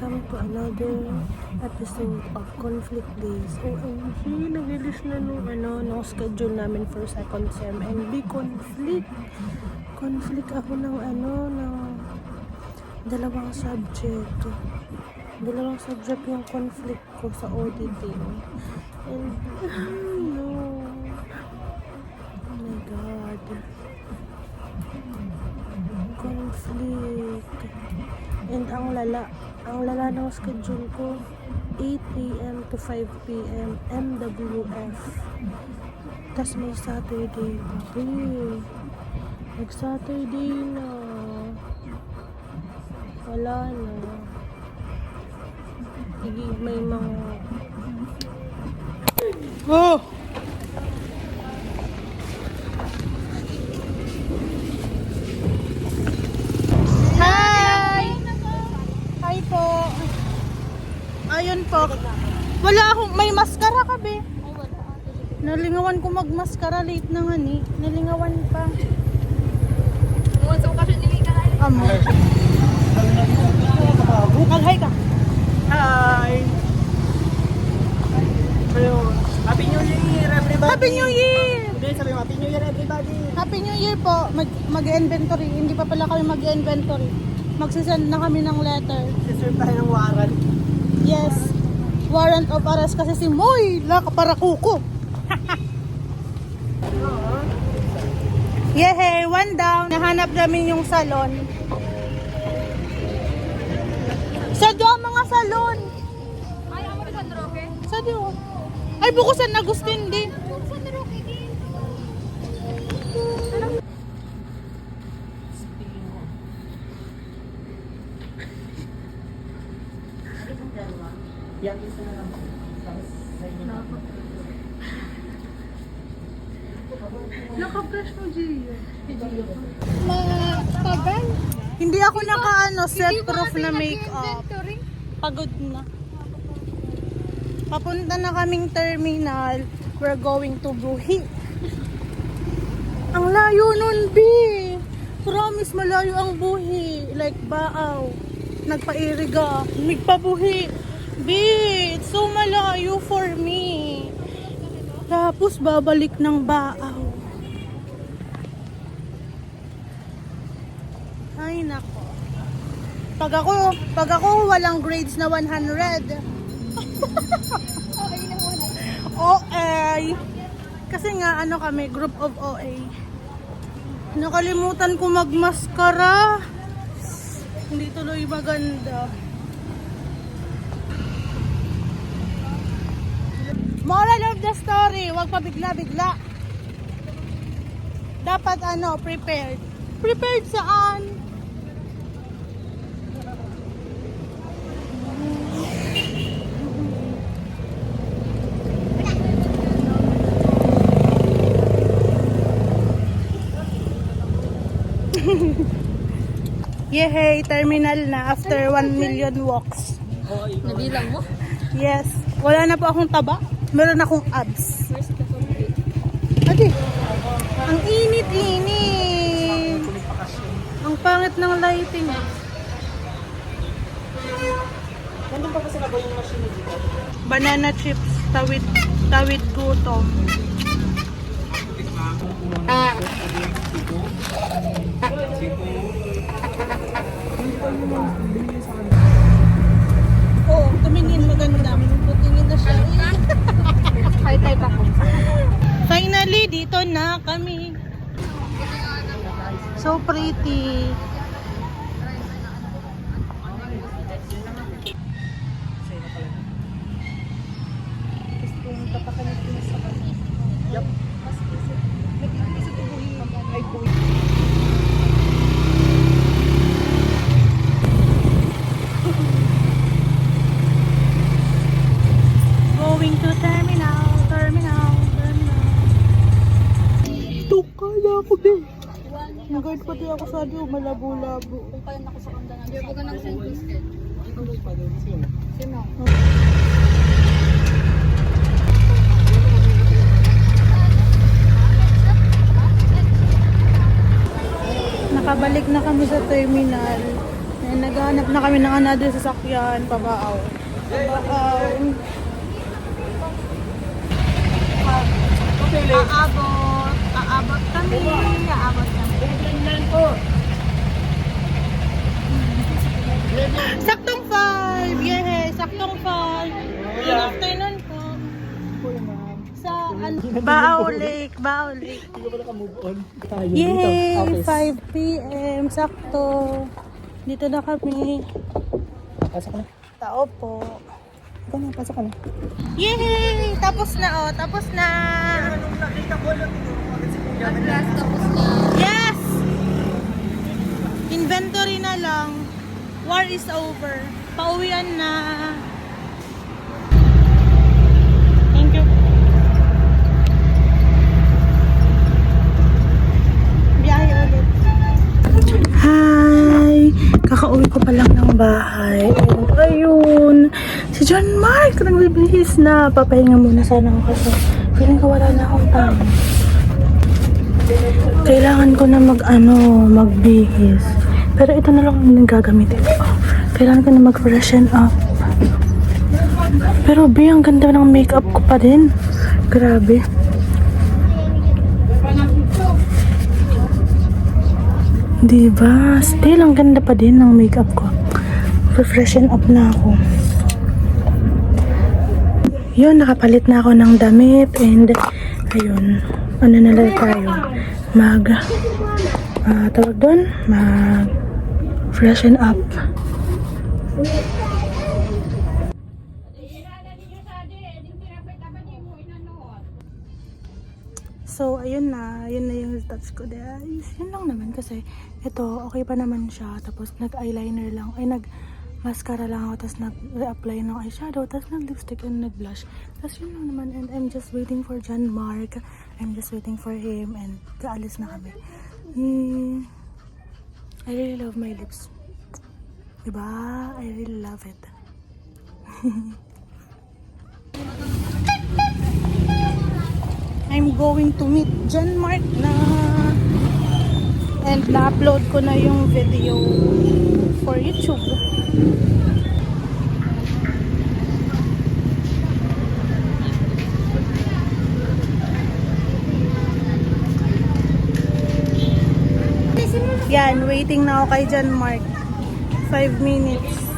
welcome to another episode of Conflict Days. OMG, nag-release na nung schedule namin for second sem and conflict ako ng dalawang subject yung conflict ko sa auditing and no, oh my god, conflict. And ang lala ng schedule ko, 8 p.m. to 5 p.m. MWF. Tas may Saturday pa. Nag-Saturday na. Wala na. May mga... Oh! Ayun po. Wala akong, may maskara ka be. Nalingawan ko magmaskara, late na nga ni. Nalingawan pa. Amo. Hi ka. Hi! Happy New Year, everybody! Happy New Year! Hindi, sabi mo, Happy New Year, everybody! Happy New Year po. Mag-inventory. Hindi pa pala kami mag-inventory. Magsisend na kami ng letter. Siserve tayo ng warrant. Yes. Warrant of arrest kasi si Moy Lakaparakuko. Yehey, one down. Nahanap namin yung salon. Sa doon mga salon. Ay, amo rin San Roque? Sa doon. Ay, bukusan na Agustin din. San Roque din. Yan, isa na lang. Naka-fresh mo, Gio. Matagal. Hindi ako set-proof na make-up. Pagod na. Papunta na kaming terminal. We're going to Buhi. Ang layo nun, B. Promise, malayo ang Buhi. Like Baaw. Nagpa-iriga. Nagpa-Buhi. B, it's so malayo for me. Tapos babalik ng Baaw. Ay, nako. Pag ako walang grades na 100. OA. Kasi nga kami, group of OA. Nakalimutan ko magmaskara. Hindi tuloy maganda. Moral of the story, wag pa bigla-bigla. Dapat prepared. Prepared saan? Yehey, terminal na after 1 million walks. Nabilang mo? Yes. Wala na po akong taba. Meron akong abs. Ate, ang init-init. Ang pangit ng lighting. Nandun pa kasi na ba yung machine dito? Banana chips, tawid gutom. Oh, tumingin maganda. Tumingin na siya. Hi, type ako. Finally, dito na kami. So pretty. Yup. Going to terminal. Tukala ako din. Nag-guard pati ako sa diyo, malabo-labo. Kung kaya na ako sa kandangan. Di ba ka nang send biscuit? Sino? Nakabalik na kami sa terminal. And naghahanap na kami ng another sasakyan, pabaaw. Pabaaw. Aabot kami. Saktong 5! Yay! Saktong 5! Good afternoon po. Sa Baaw Lake. Baaw Lake. Hindi ko pala ka-move on. Tayo Yay! dito. 5 p.m. Sakto. Dito na kami. Pasok na. Tao po. Ikaw na, pasok ka na. Yay! Tapos na oh. Tapos na. Nung nakita ko lang, agad si Kuya. At last, tapos na. Yes! Inventory na lang. War is over. Pauwian na. Thank you. Biyahe ulit. Hi! Kakauwi ko pa lang ng bahay. And ayun, si John Mark nagbibihis na. Papahinga muna sana ako kasi feeling ko wala na akong time. Kailangan ko na magbihis. Pero ito na lang yung gagamitin ko. Kailangan ko na mag-freshen up. Pero B, ang ganda ng makeup ko pa din. Grabe. Diba? Still, ang ganda pa din ng makeup ko. Freshen up na ako. Yun, nakapalit na ako ng damit. And, ayun. Ano na lang tayo? Tawag doon? Freshen up. So, ayun na. Yun na yung results ko. Guys, yun lang naman kasi ito, okay pa naman siya. Tapos, nag-eyeliner lang. Ay, nag-mascara lang ako. Tapos, nag-apply ng eyeshadow. Tapos, nag-lipstick and nag-blush. Tapos, yun lang naman. And I'm just waiting for John Mark. I'm just waiting for him. And, kaalis na kami. I really love my lips. Diba? I really love it. I'm going to meet John Mark na. And na-upload ko na yung video for YouTube. Yan, waiting na ako kay John Mark. 5 minutes.